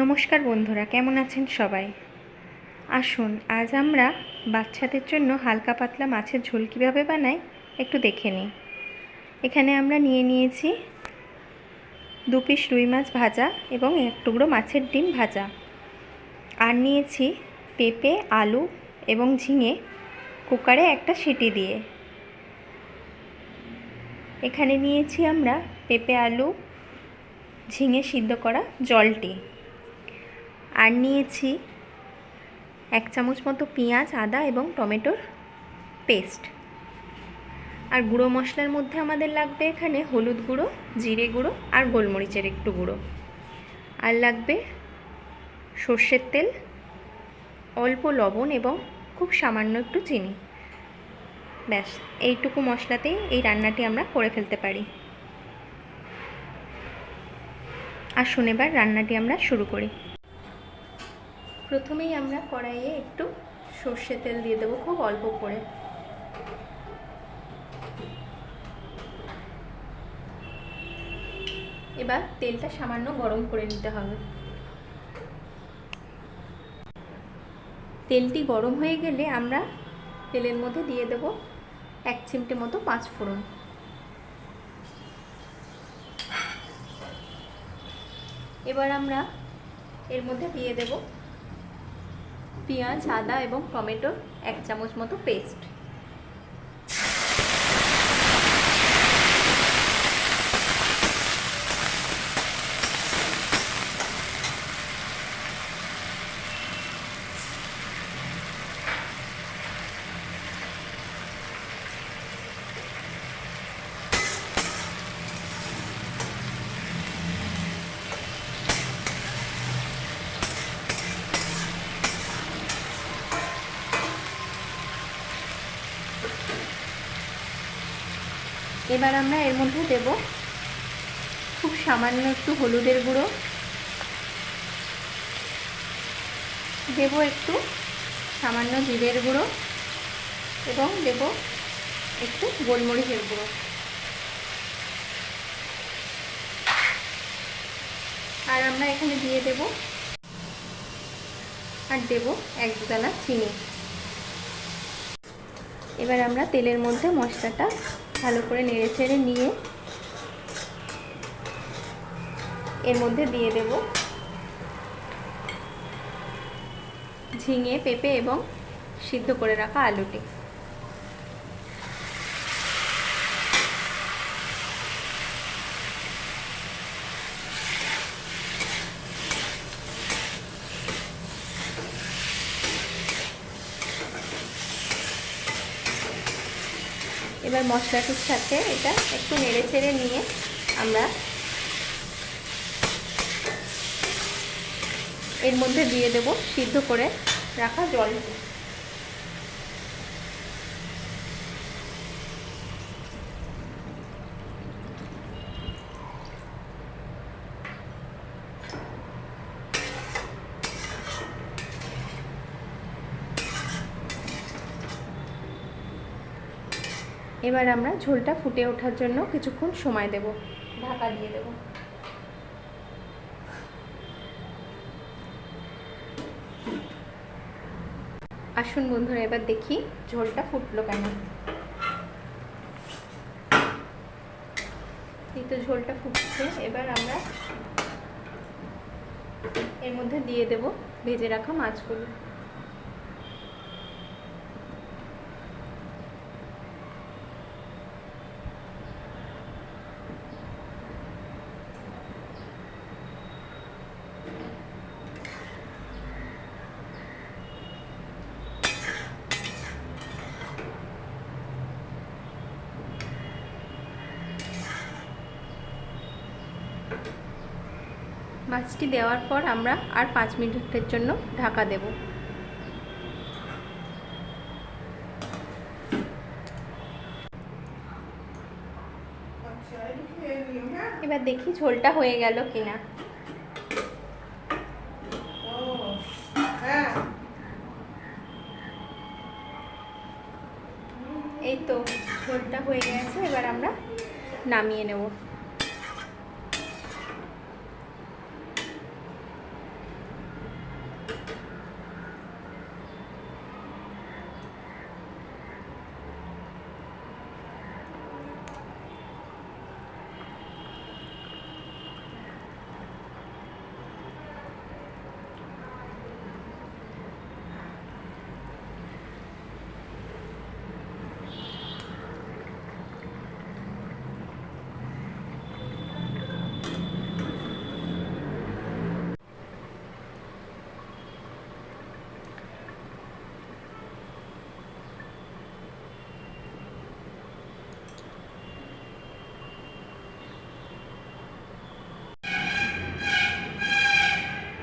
নমস্কার বন্ধুরা, কেমন আছেন সবাই? আসুন আজ আমরা বাচ্চাদের জন্য হালকা পাতলা মাছের ঝোল কীভাবে বানাই একটু দেখে নিই। এখানে আমরা নিয়ে নিয়েছি 2 পিস রুই মাছ ভাজা এবং 1 টুকরো মাছের ডিম ভাজা, আর নিয়েছি পেঁপে, আলু এবং ঝিঙে কুকারে একটা সিটি দিয়ে। এখানে নিয়েছি আমরা পেঁপে, আলু, ঝিঙে সিদ্ধ করা জলটি, আর নিয়েছি 1 চামচ মতো পেঁয়াজ, আদা এবং টমেটোর পেস্ট। আর গুঁড়ো মশলার মধ্যে আমাদের লাগবে এখানে হলুদ গুঁড়ো, জিরে গুঁড়ো আর গোলমরিচের একটু গুঁড়ো, আর লাগবে সর্ষের তেল, অল্প লবণ এবং খুব সামান্য একটু চিনি। ব্যাস, এইটুকু মশলাতেই এই রান্নাটি আমরা করে ফেলতে পারি। আসুন এবার রান্নাটি আমরা শুরু করি। প্রথমেই আমরা কড়াইয়ে একটু সর্ষের তেল দিয়ে দেবো, খুব অল্প করে। এবার তেলটা সামান্য গরম করে নিতে হবে। তেলটি গরম হয়ে গেলে আমরা তেলের মধ্যে দিয়ে দেব 1 চিমটে মতো 5 ফোড়ন। এবার আমরা এর মধ্যে দিয়ে দেব পেঁয়াজ, আদা এবং টমেটোর 1 চামচ মতো পেস্ট। এবার আমরা এর মধ্যে দেব খুব সামান্য একটু হলুদের গুঁড়ো, দেব একটু সামান্য জিরের গুঁড়ো এবং দেব একটু গোলমরিচের গুঁড়ো, আর আমরা এখানে দিয়ে দেব 1-2 দানা চিনি। এবার আমরা তেলের মধ্যে মশলাটা ভালো করে নেড়েচেড়ে নিয়ে এর মধ্যে দিয়ে দেব ঝিঙে, পেঁপে এবং সিদ্ধ করে রাখা আলুটি। এবার মশলাটির সাথে এটা একটু নেড়েচেড়ে নিয়ে আমরা এর মধ্যে দিয়ে দেব সিদ্ধ করে রাখা জলটি। এবার আমরা ঝোলটা ফুটে ওঠার জন্য কিছুক্ষণ সময় দেব, ঢাকা দিয়ে দেব। আসুন বন্ধুরা, এবার দেখি ঝোলটা ফুটলো কেন। এই তো ঝোলটা ফুটছে। এবার আমরা এর মধ্যে দিয়ে দেব ভেজে রাখা মাছগুলো। মাছটি দেওয়ার পর আমরা আর 5 মিনিটের জন্য ঢাকা দেব। এবার দেখি ঝোলটা হয়ে গেল কিনা। এই তো ঝোলটা হয়ে গেছে। এবার আমরা নামিয়ে নেব।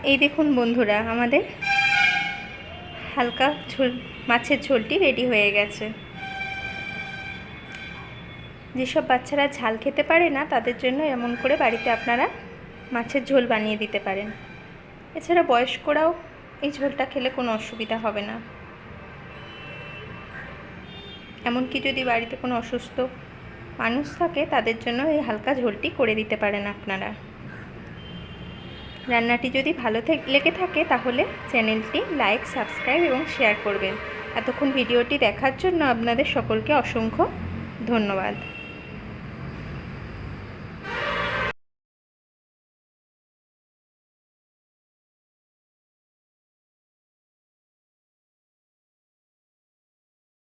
এই দেখুন বন্ধুরা, আমাদের হালকা ঝোল মাছের ঝোলটি রেডি হয়ে গেছে। যেসব বাচ্চারা ঝাল খেতে পারে না তাদের জন্য এমন করে বাড়িতে আপনারা মাছের ঝোল বানিয়ে দিতে পারেন। এছাড়া বয়স্করাও এই ঝোলটা খেলে কোনো অসুবিধা হবে না। এমনকি যদি বাড়িতে কোনো অসুস্থ মানুষ থাকে তাদের জন্য এই হালকা ঝোলটি করে দিতে পারেন আপনারা। রান্নাটি যদি ভালো লেগে থাকে তাহলে চ্যানেলটি লাইক, সাবস্ক্রাইব এবং শেয়ার করবেন। এতক্ষণ ভিডিওটি দেখার জন্য আপনাদের সকলকে অসংখ্য ধন্যবাদ।